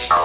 Hello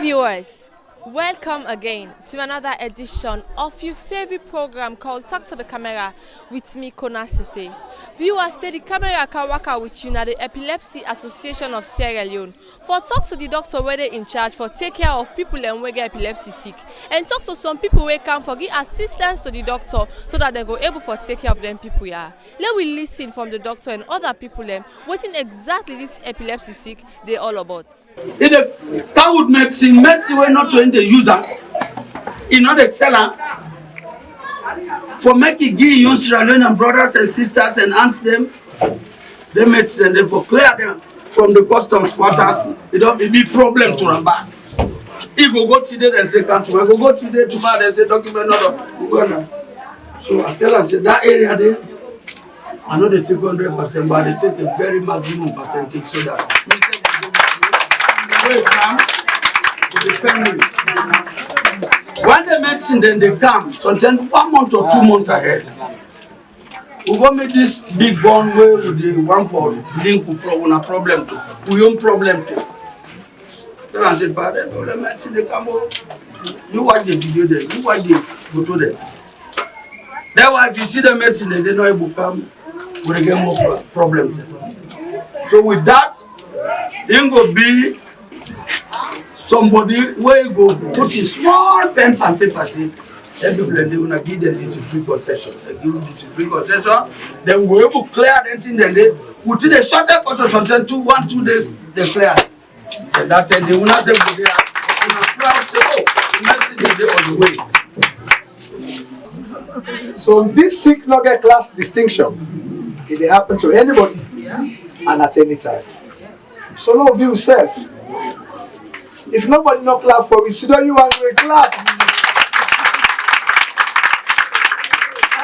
viewers, welcome again to another edition of your favorite program called Talk to the Camera with me, Kona Sesay. Viewers, today the camera can work out with you now the Epilepsy Association of Sierra Leone for talk to the doctor where they in charge for take care of people and where get epilepsy sick, and talk to some people where can for give assistance to the doctor so that they go able for take care of them people. Yeah, let we listen from the doctor and other people them what in exactly this epilepsy sick they all about. In the powered medicine we're not doing the user, you know the seller. For making give you Sierra Leonean brothers and sisters and aunts them, the medicine they for clear them from the customs quarters. It don't be problem to run back. He go today and say country, I go today tomorrow and say document no. So I tell her say that area there, I know they take 100%, but they take a very maximum percentage so that we come to the family. When the medicine then they come, sometimes 1 month or 2 months ahead. We go make this big bond where we one for link with problem to. We own problem to. Then I said, but the medicine they come over. You watch the video there, you watch the photo there. That's why if you see the medicine then they know it will come, we get more problems. So with that, it will be somebody where you go put in small pen and paper, say, every they will give them duty-free concession. They give duty-free concession, then we will clear anything, then they put in a shorter concession, sometimes 2 days, they clear. And that's it, they will not say, they are say, oh, medicine they on the way. So this sick no get class distinction. It can happen to anybody and at any time. So no view yourself. If nobody no clap for me, so don't you want to clap?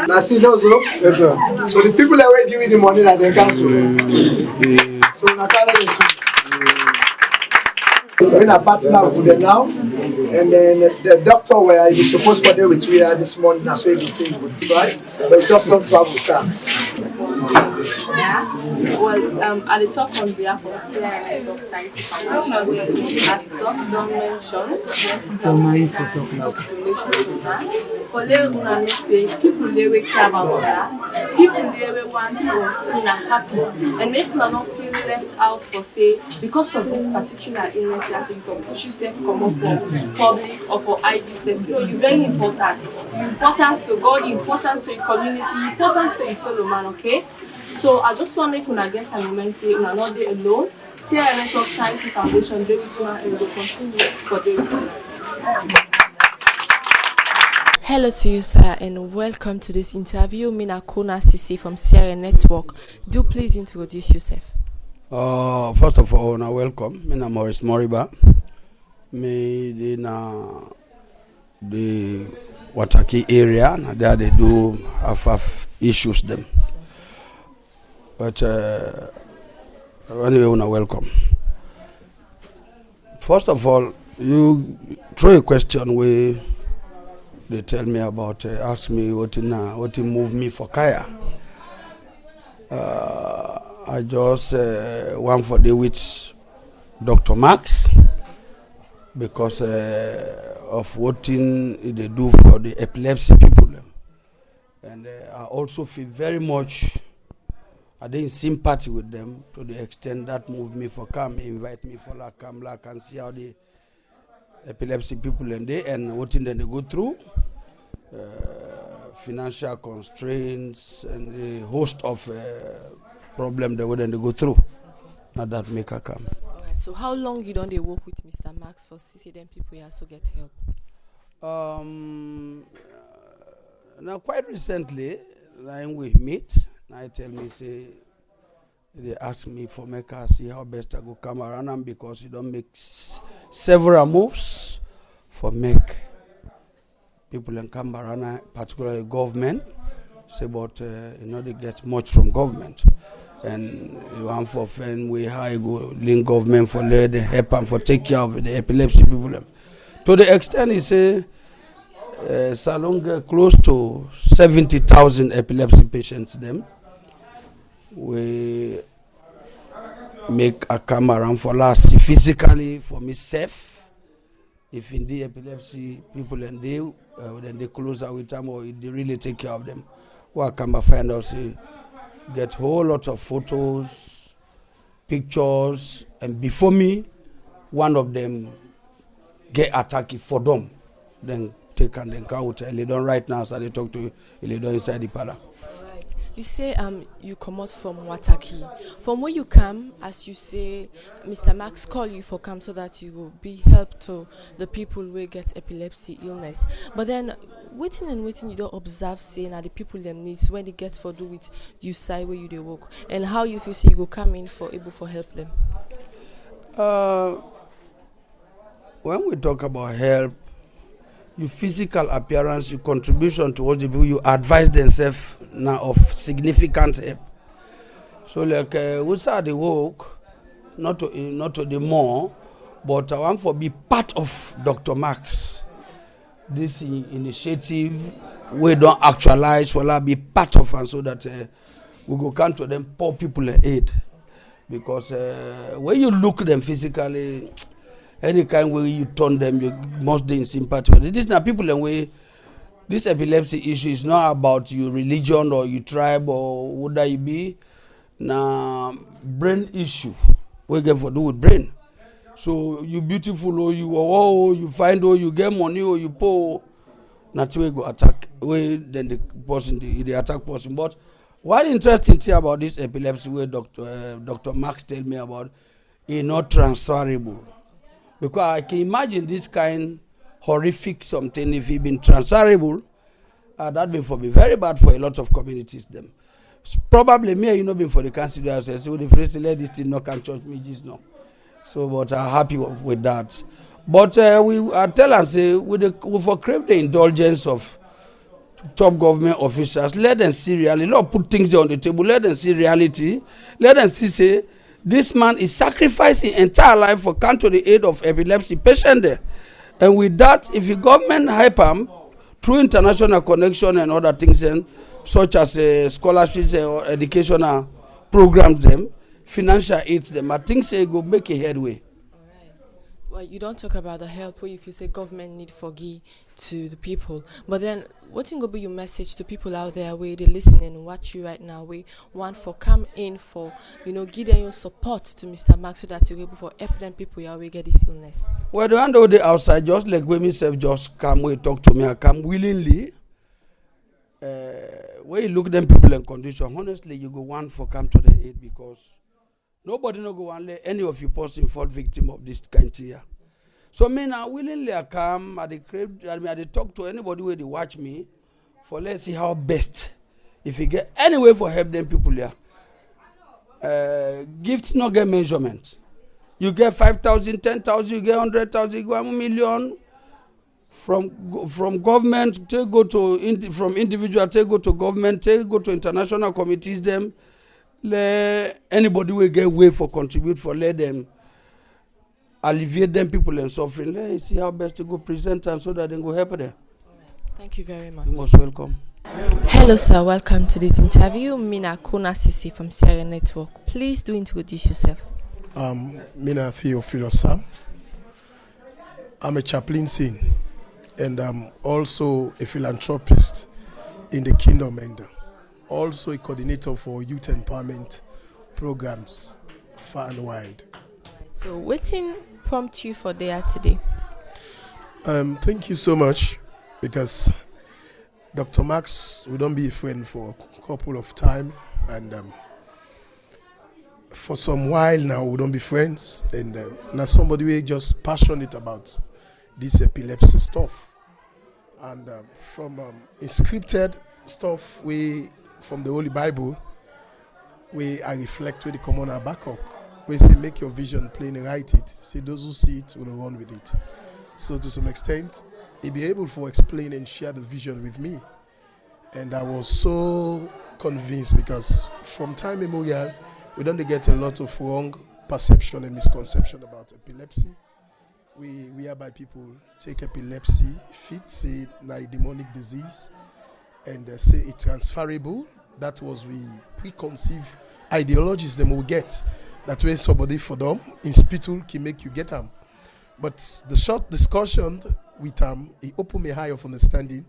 Now see those, no? Yes, sir. So the people that were giving the money that they cancel. So now we're in a partner with them now, and then the doctor where he's supposed to be with we are this morning, that's why he said he would try, but just don't travel time. Yeah, well, at the talk on behalf of CINS of Charity Foundation, as Doc Don mentioned, for they say people they will care about that, people they will want to soon and happy, and make them not feel left out for say because of this particular illness that you can push yourself come up for public or for ID self. No, you're very important. Importance to God, importance to your community, importance to your fellow man, okay? So I just want to make you get a moment say you're not there alone. CINS of Charity Foundation, they will and will continue for the Hello to you, sir, and welcome to this interview. Mina Kona Sesay from Sierra Network. Do please introduce yourself. First of all, na welcome. Mina Morris Moriba. Me the Wataki area. Na there they do have issues them. But anyway, una welcome. First of all, you throw a question where they tell me about, ask me what move me for Kaya. I just want for the with Dr. Max because of what they do for the epilepsy people. And I also feel very much in sympathy with them to the extent that moved me for come, invite me for la come la and see how the epilepsy people and what they go through, financial constraints and a host of problems they wouldn't go through. Now that make her come. All right. So how long you don't they work with Mr. Max for see them people here also get help? Now quite recently, when we meet. I tell me, say, they ask me for make her see how best I go come around them because you don't make several moves for make people in Cambarana, particularly government, say but they get much from government. And you want for friend way how you go link government for let the help and for take care of the epilepsy people. To the extent he say Salon get close to 70,000 epilepsy patients. Them we make a come around for last physically for me safe. If indeed epilepsy people and then they close out with them or they really take care of them. What come find out say get whole lot of photos, pictures, and before me, one of them get attacked for them. Then take and then come out Leone right now, so they talk to Leone inside the parlor. Right. You say you come out from Wataki. From where you come, as you say, Mr. Max call you for come so that you will be help to the people who get epilepsy illness. But then waiting you don't observe saying that the people them needs when they get for do with you side where you they work and how you feel so you go come in for able for help them. When we talk about help, your physical appearance, your contribution towards the people, you advise themselves now of significant help. So like we start the work, not to the more, but I want to be part of Dr. Max. This initiative we don't actualize, will be part of, and so that we go come to them poor people aid. Because when you look them physically, any kind way you turn them, you must be in sympathy. But this now people and way this epilepsy issue is not about your religion or your tribe or what that you be. Now brain issue. We get for do with brain. So you beautiful or you find or you get money or you poor, not way go attack. Way then the person the attack person. But one interesting thing about this epilepsy where Dr. Max tell me about is not transferable. Because I can imagine this kind horrific something if it been transferable, that been for me very bad for a lot of communities them. Probably me, you know, been for the council I say, so the first let this thing not can church me just no. So but I'm happy with that. But I tell and say we for crave the indulgence of top government officials, let them see reality. Not put things there on the table, let them see reality, let them see say this man is sacrificing entire life for come to the aid of epilepsy patient there. And with that, if the government help him through international connection and other things, such as scholarships and educational programs, them financial aids them, I think say go make a headway. Well, you don't talk about the help where if you say government need for give to the people, but then what will be your message to people out there where they listen and watch you right now? We want for come in for give them your support to Mr. Max so that you're able for help them people where we get this illness. Well, the one they outside just like when myself just come we talk to me, I come willingly. When you look them people in condition, honestly, you go one for come to the aid because nobody no go and let any of you person fall victim of this kind here. So me now willingly I come at the crib, I talk to anybody where they watch me for let's see how best if you get any way for help them people here. Gifts not get measurement. You get 5,000, 10,000, you get 100,000, you get 1 million. From government, take go to from individual, take go to government, take go to international committees them. Let anybody will get way for contribute for let them alleviate them people and suffering. Let's see how best to go present and so that they go help them. Thank you very much. You're most welcome. Hello sir, welcome to this interview. Mina Kona Sesay from Sierra Network. Please do introduce yourself. Mina Theophilus Sam. I'm a chaplaincy and I'm also a philanthropist in the Kingdom and also a coordinator for youth empowerment programs far and wide. So what prompt you for there today? Thank you so much because Dr. Max, we don't be a friend for a couple of time and for some while now we don't be friends and now somebody we just passionate about this epilepsy stuff and from scripted stuff we from the Holy Bible, I reflect with the common Habakkuk. We say, make your vision plain and write it. Say, those who see it will run with it. So to some extent, he'll be able to explain and share the vision with me. And I was so convinced because from time immemorial, we don't get a lot of wrong perception and misconception about epilepsy. whereby people take epilepsy, fit, say like demonic disease, and say it's transferable. That was we preconceived ideologies them will get. That way somebody for them in hospital can make you get them. But the short discussion with them, it opened me high of understanding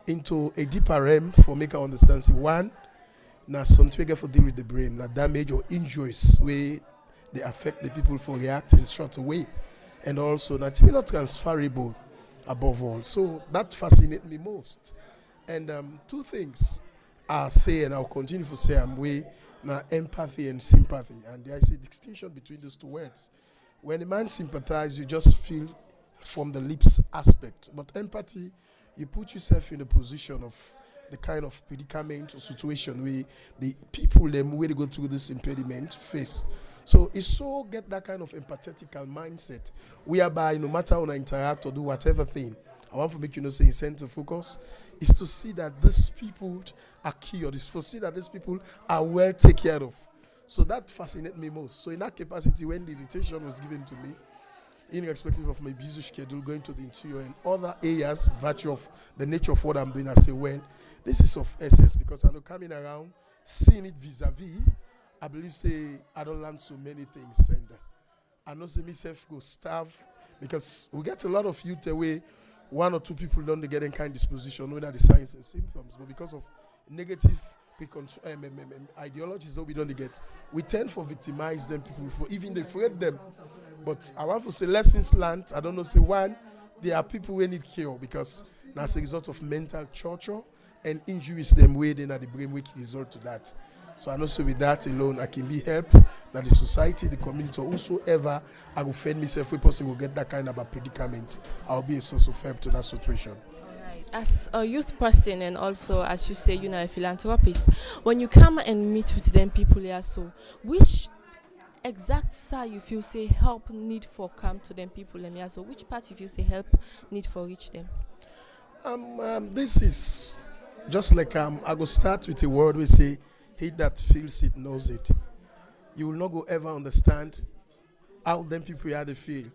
into a deeper realm for make I understand. See, one, now something we get for deal with the brain, that damage or injuries where they affect the people for react in short way. And also that it's not transferable above all. So that fascinates me most. And two things I say, and I'll continue to say, I'm way now empathy and sympathy. And there is a distinction between those two words. When a man sympathizes, you just feel from the lips aspect. But empathy, you put yourself in a position of the kind of predicament or situation where the people them where they go through this impediment face. So it's so get that kind of empathetical mindset whereby no matter how I interact or do whatever thing, I want to make you know say center focus is to see that these people are cured, is to see that these people are well taken care of. So that fascinates me most. So in that capacity, when the invitation was given to me, irrespective of my busy schedule, going to the interior and other areas, virtue of the nature of what I'm doing, I say, well, this is of essence because I know coming around, seeing it vis-a-vis, I believe, say, I don't learn so many things. And I know say myself go starve because we get a lot of youth away, one or two people don't get any kind of disposition, knowing the signs and symptoms, but because of negative ideologies that we don't get, we tend to victimize them people for even they afraid them. But I want to say lessons learned. I don't know, say one, there are people who need cure because that's a result of mental torture and injuries them waiting at the brain which result to that. So I know so with that alone I can be help that the society, the community, or whosoever I will find myself a person will get that kind of a predicament. I'll be a source of help to that situation. As a youth person and also as you say, you know, a philanthropist, when you come and meet with them people here, so which exact side you feel say help need for come to them people and here, so which part you feel say help need for reach them? This is just like I go start with a word we say, he that feels it knows it. You will not go ever understand how them people here they feel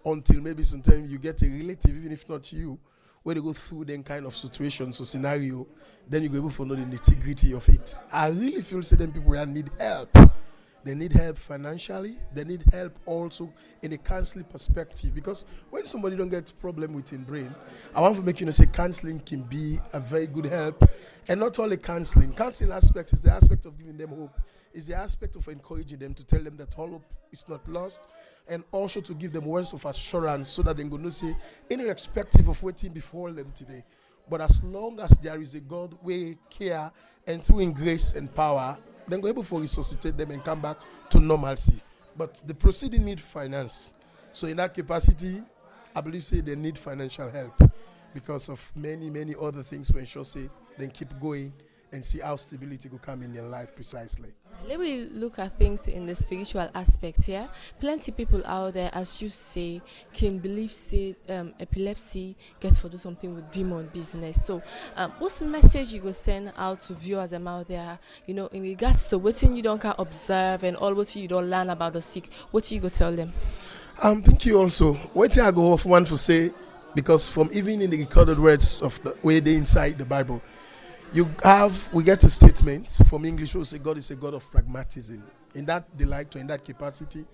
until maybe sometimes you get a relative, even if not you, where they go through them kind of situations or scenario, then you go able to know the nitty-gritty of it. I really feel say them people here need help. They need help financially. They need help also in a counseling perspective. Because when somebody don't get problem within brain, I want to make you know say counseling can be a very good help. And not only counseling. Counseling aspect is the aspect of giving them hope. Is the aspect of encouraging them to tell them that all hope is not lost. And also to give them words of assurance so that they're going to say, irrespective of waiting before them today. But as long as there is a God way care and through in grace and power, then go able to resuscitate them and come back to normalcy. But the proceeding need finance. So in that capacity, I believe say they need financial help because of many, many other things for ensure say then keep going and see how stability will come in their life precisely. Let me look at things in the spiritual aspect here. Plenty people out there, as you say, can believe say epilepsy get to do something with demon business. So what's the message you go send out to viewers out there, you know, in regards to what you don't can observe and all what you don't learn about the sick, what you go tell them? Thank you also. What I go off one to say, because from even in the recorded words of the way they inside the Bible, we get a statement from English who say God is a God of pragmatism. In that delight or in that capacity,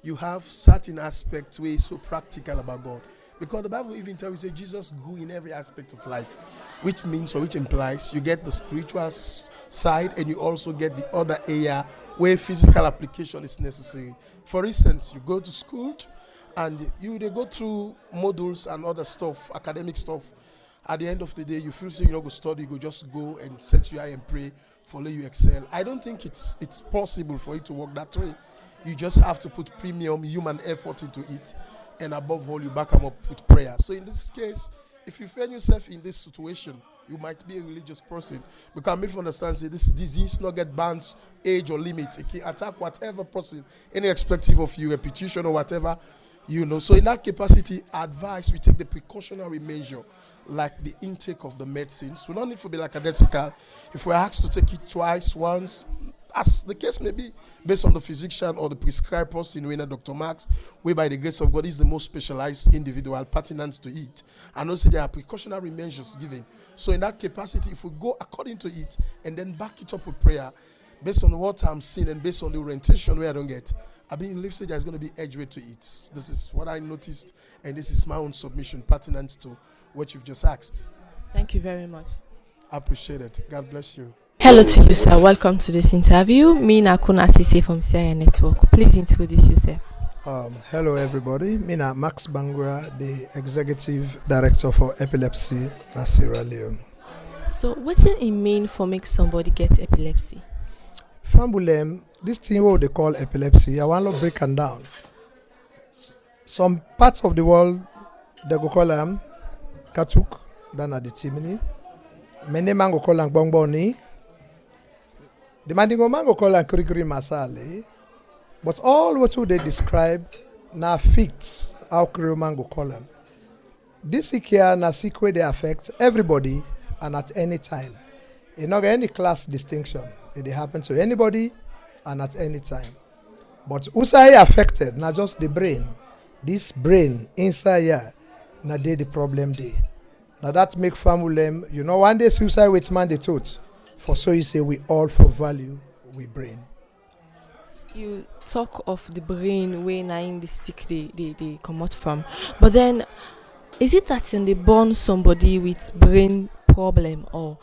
you have certain aspects where it's so practical about God. Because the Bible even tells you say Jesus grew in every aspect of life, which means or which implies you get the spiritual side and you also get the other area where physical application is necessary. For instance, you go to school and they go through modules and other stuff, academic stuff. At the end of the day, you feel so you don't go study, you go just go and set your eye and pray, follow you excel. I don't think it's possible for it to work that way. You just have to put premium human effort into it, and above all, you back them up with prayer. So in this case, if you find yourself in this situation, you might be a religious person. Because make you understand, say this disease not get bounds, age or limit. It can attack whatever person, irrespective of your reputation or whatever, you know. So in that capacity, advice, we take the precautionary measure, like the intake of the medicines. We don't need to be like a lackadaisical. If we're asked to take it twice, once, as the case may be, based on the physician or the prescribed person, when Dr. Max, where by the grace of God is the most specialized individual pertinent to it. And also there are precautionary measures given. So in that capacity, if we go according to it and then back it up with prayer, based on what I'm seeing and based on the orientation where I don't get, I believe there's going to be edgeway to it. This is what I noticed, and this is my own submission pertinent to what you've just asked. Thank you very much. I appreciate it. God bless you. Hello to you, sir. Welcome to this interview. Me na Kona Sesay from CIA Network. Please introduce yourself. Hello, everybody. Me na Max Bangura, the Executive Director for Epilepsy in Sierra Leone. So, what does it mean for make somebody get epilepsy? Fambulem, this thing what they call epilepsy, I want to break it down. Some parts of the world, they go call them katuk, than at the timini. Many man go call them bongboni. The mandingo man go call them kurikuri masale. But all what they describe na fits how Creole man go call them. This here na sick way they affect everybody and at any time. It not any class distinction. It happen to anybody and at any time. But who's affected, not just the brain. This brain inside here, na dey the problem dey. Now that make family, one day suicide with man the truth. For so you say we all for value, we brain. You talk of the brain where in the sick they come out from. But then, is it that when they born somebody with brain problem, or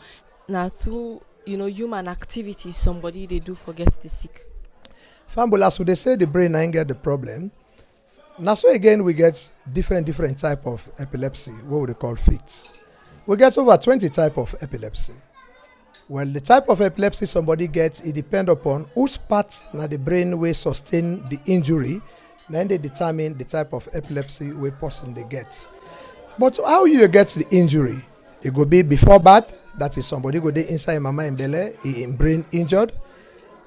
now through human activity somebody they do forget the sick? Fambola, so they say the brain ain't get the problem. Now so again we get different type of epilepsy, what we call fits. We get over 20 type of epilepsy. Well, the type of epilepsy somebody gets, it depends upon whose part na the brain will sustain the injury, then they determine the type of epilepsy we person they get. But how you get the injury? It could be before birth, that is somebody go there inside mama and belly, in brain injured.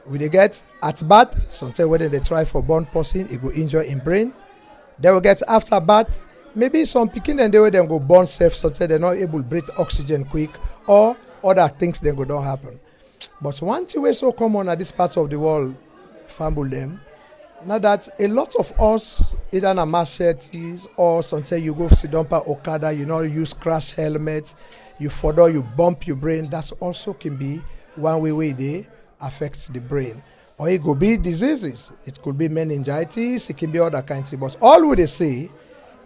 We they get at birth, sometimes when they try for born person, it go injure in brain. They will get after birth, maybe some picking and they will then go born safe, sometimes they're not able to breathe oxygen quick, or other things then go don't happen. But one thing is so common at this part of the world, fumble them. Now that a lot of us, either na machetes or sometimes you go sit down per Okada, use crash helmet, you further, you bump your brain. That's also can be one way they affects the brain. Or it could be diseases. It could be meningitis. It can be other kinds of. But all what they say,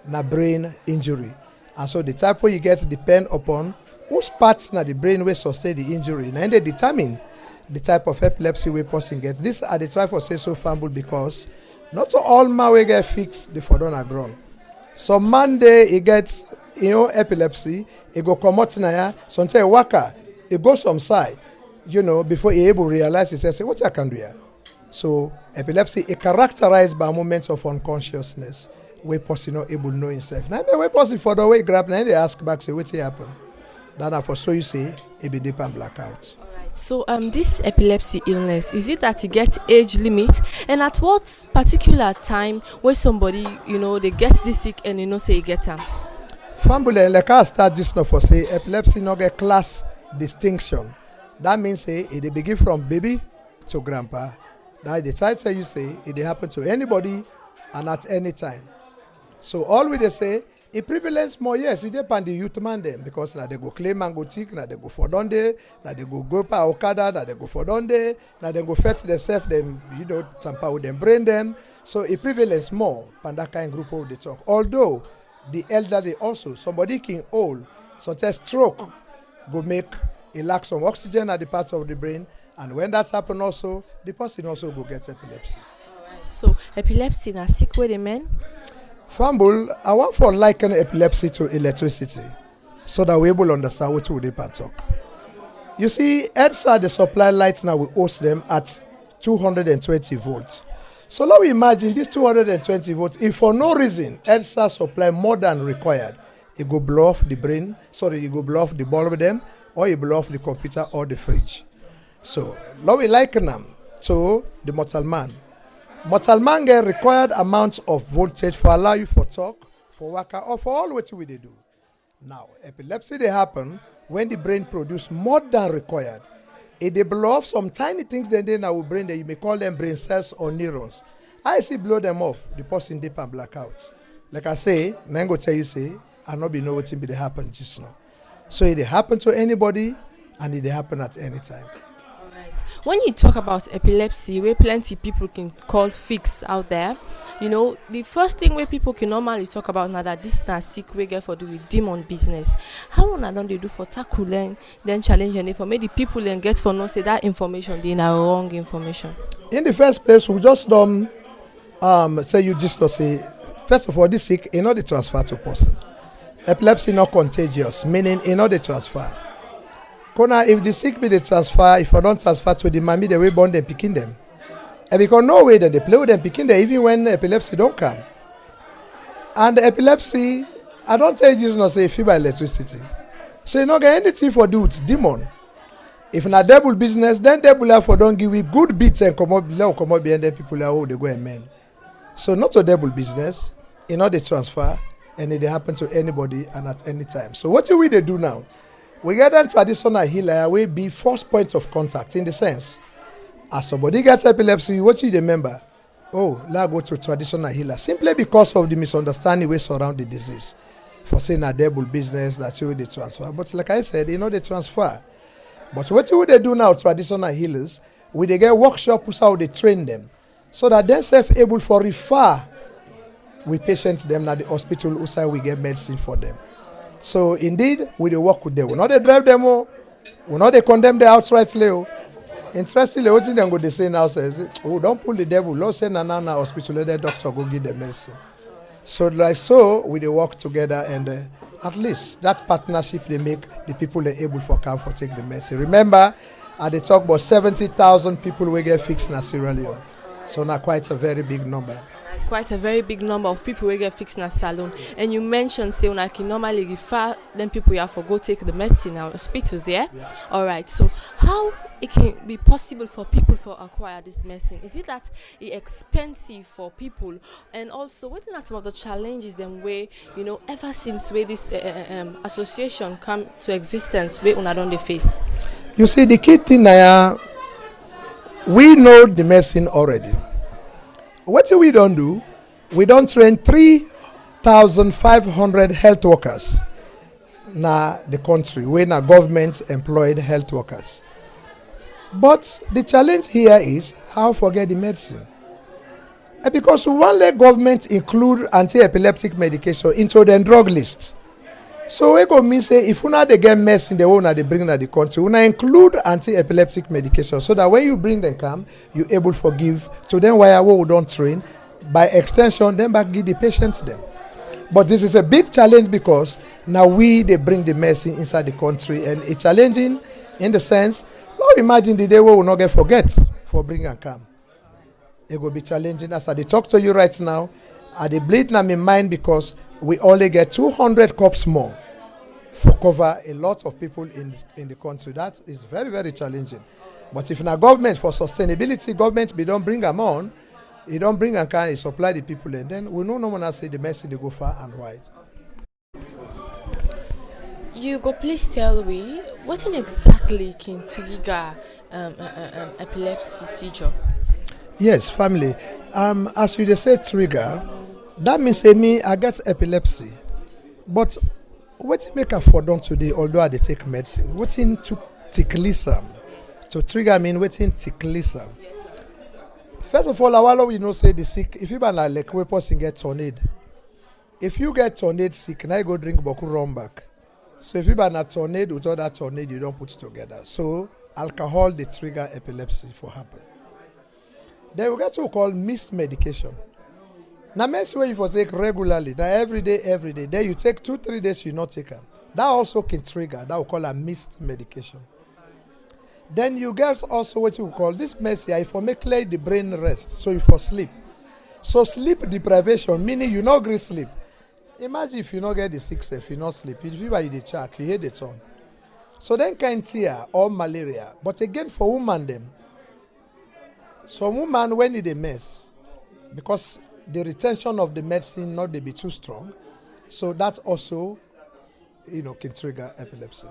na brain injury. And so the type where you get depend upon whose parts na the brain will sustain the injury. And they determine the type of epilepsy we person gets. This are the type of say so fumble because not all man will get fixed the for done ground. Some man they he gets epilepsy, he go come out na sometimes waka, he go some side, before he able to realize himself, say what I can do here. So epilepsy is characterized by moments of unconsciousness where person not able to know himself. Now when person for the way grab, now they ask back, say what happen. That for so you say it be deep and blackout. So this epilepsy illness, is it that you get age limit, and at what particular time where somebody they get this sick and say you get them? Fambule, like I start this now for say epilepsy not get class distinction. That means say it begin from baby to grandpa. Now the side say you say it happen to anybody and at any time. So all we they say it prevalence more, yes, it depends on the youth man them because now they go claim and go tick, now they go for donde, now they go pa Okada, now they go for donde, now they go fetch themselves, them, tamper with them, brain them. So it prevalence more than that kind of group of they talk. Although the elderly also, somebody can old, such as stroke, go make a lack some oxygen at the parts of the brain, and when that's happen also, the person also go get epilepsy. Alright. So epilepsy na sick way the men? Fumble, I want for liken epilepsy to electricity so that we're able to understand what we can talk. You see, EDSA, the supply lights now, we host them at 220 volts. So now we imagine this 220 volts, if for no reason EDSA supply more than required, it go blow off the brain, it go blow off the bulb of them, or it blow off the computer or the fridge. So now we liken them to the mortal man. Mortal man get required amount of voltage for allow you for talk, for waka, or for all what we they do. Now, epilepsy they happen when the brain produce more than required. If they blow off some tiny things, then in our brain, that you may call them brain cells or neurons. I see blow them off, the person dip and black out. Like I say, now I'm going to tell you, say, I not be know what thing be they happen just now. So it happen to anybody, and it happen at any time. When you talk about epilepsy, where plenty people can call fix out there, you know, the first thing where people can normally talk about now that this na sick we get for do with demon business. How long don't they do for tackle then challenge and for maybe people then get for no say that information they na wrong information? In the first place, we just don't say you just not say, first of all, this sick in order to transfer to person. Epilepsy not contagious, meaning in order to transfer. Kona, if the sick be the transfer, if I don't transfer to the mommy, they will born them picking them. And because no way then they play with them picking them even when epilepsy don't come. And the epilepsy, I don't tell you not say fever electricity. So you don't get anything for do with demon. If not devil business, then devil have for don't give we good beats and come up behind them people are they go and men. So not a devil business, in order to transfer, and it happen to anybody and at any time. So what do we they do now? We get them traditional healer will be first point of contact in the sense. As somebody gets epilepsy, what you remember? Oh, let's go to traditional healer. Simply because of the misunderstanding we surround the disease. For saying a devil business, that's where they transfer. But like I said, you know they transfer. But what would they do now, traditional healers? We they get workshops how they train them. So that they're self-able for refer with patients them at the hospital outside we get medicine for them. So indeed, we dey work with them. We not they drive them, we not they condemn them outrightly. Interestingly, what them go they say now says, oh, don't pull the devil. Lord say na hospital, let the doctor go give them medicine. So like so, we dey work together and at least that partnership they make the people they able for come for take the medicine. Remember, they talk about 70,000 people will get fixed in Sierra Leone. So now quite a very big number. Quite a very big number of people will get fixed in a salon. And you mentioned say when I can normally refer them people you have for go take the medicine in hospitals, yeah? All right. So how it can be possible for people to acquire this medicine? Is it that it's expensive for people? And also, what are some of the challenges them way, you know, ever since where this association come to existence, where una don't they face? You see, the key thing now, we know the medicine already. What do we don't do? We don't train 3,500 health workers in the country. We're not government employed health workers. But the challenge here is how forget the medicine. And because we want let government include anti-epileptic medication into the drug list. So we go mean say if una they get medicine the one they bring in the country, una include anti-epileptic medication so that when you bring them come, you able to give to them why we don't train. By extension, then back give the patients them. But this is a big challenge because now they bring the medicine inside the country and it's challenging in the sense, now imagine the day we will not get forget for bring and come. It will be challenging as I talk to you right now. I bleed in my mind because we only get 200 cups more for cover a lot of people in the country. That is very, very challenging. But if in a government for sustainability, government we don't bring them on, they don't bring and can supply the people, and then we know no one else say the message they go far and wide. You go please tell me what exactly can trigger epilepsy seizure? Yes, family. As you say trigger, that means say me I get epilepsy. But what make a for done today, although I take medicine? What in to ticklism? To trigger mean what in ticklism? First of all, I we know say the sick, if you ban like we person get tornado. If you get tornado sick, now you go drink boku run back. So if you ban a tornado with all that tornado, you don't put it together. So alcohol they trigger epilepsy for happen. Then we get what we call missed medication. Now medicine where you for take regularly, now every day. Then you take 2-3 days you not take them. That also can trigger. That we call a missed medication. Then you get also what you call this medicine if you make let the brain rest, so you for sleep. So sleep deprivation meaning you not get sleep. Imagine if you not get the sick if you not sleep, if you by the check, you hear the tone. So then can tear or malaria. But again for women them, some women when they mess because the retention of the medicine not they be too strong. So that also can trigger epilepsy.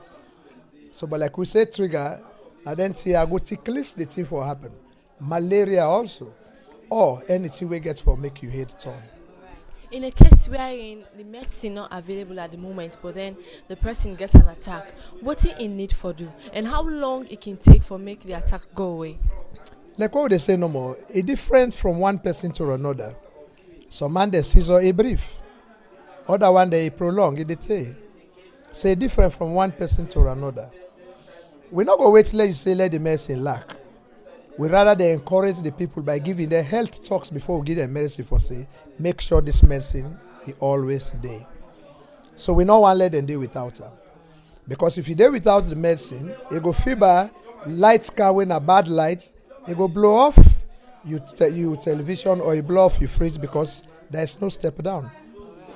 So but like we say trigger, And then I go ticklish the thing for happen. Malaria also. Or anything we get for make you head turn. In a case wherein the medicine not available at the moment, but then the person gets an attack, what is in need for do? And how long it can take for make the attack go away? Like what they say no more, it different from one person to another. Some man they seizure a brief. Other one they prolong it they so it different from one person to another. We're not going to wait till you say let the medicine lack. We rather they encourage the people by giving their health talks before we give them medicine for say, make sure this medicine is always there. So we don't want to let them do without her. Because if you do without the medicine, it go fever, lights car when a bad light, it go blow off your television or it blow off your fridge because there is no step down.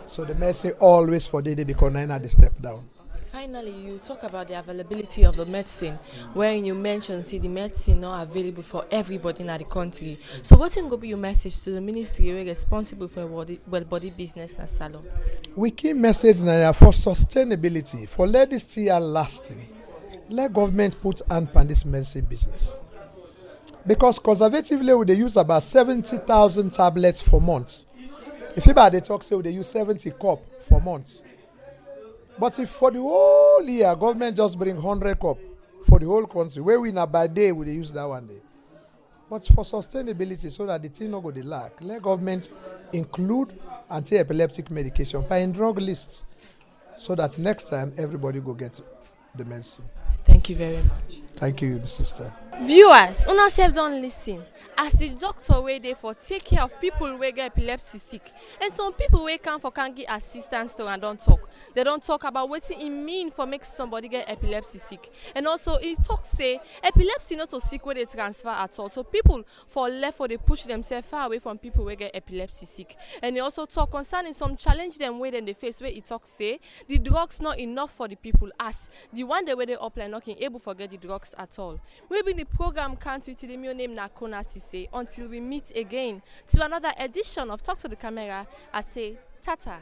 So the medicine always for the day because nine at the step down. Finally, you talk about the availability of the medicine, wherein you mention see the medicine not available for everybody in the country. So what will be your message to the ministry responsible for well-body business in salon? We key message now for sustainability, for let this tea lasting. Let government put hand on this medicine business. Because conservatively, they use about 70,000 tablets for months. If you they talk, say they use 70 cup for months. But if for the whole year, government just bring 100 cup for the whole country, where we now by day we use that one day. But for sustainability, so that the thing not go the lack, let government include anti-epileptic medication by in drug list, so that next time everybody go get the medicine. Thank you very much. Thank you, sister. Viewers, una self don't listen. As the doctor wey dey for take care of people wey get epilepsy sick, and some people wey come for can give assistance to and don't talk. They don't talk about what it mean for make somebody get epilepsy sick. And also it talk say epilepsy not to sick where they transfer at all. So people for left or they push themselves far away from people wey get epilepsy sick. And they also talk concerning some challenge them way in the face where it talk say the drugs not enough for the people as the one day where they apply not able to get the drugs at all. Maybe the program can't with the name na Kona Sesay until we meet again to another edition of Talk to the Camera. I say tata.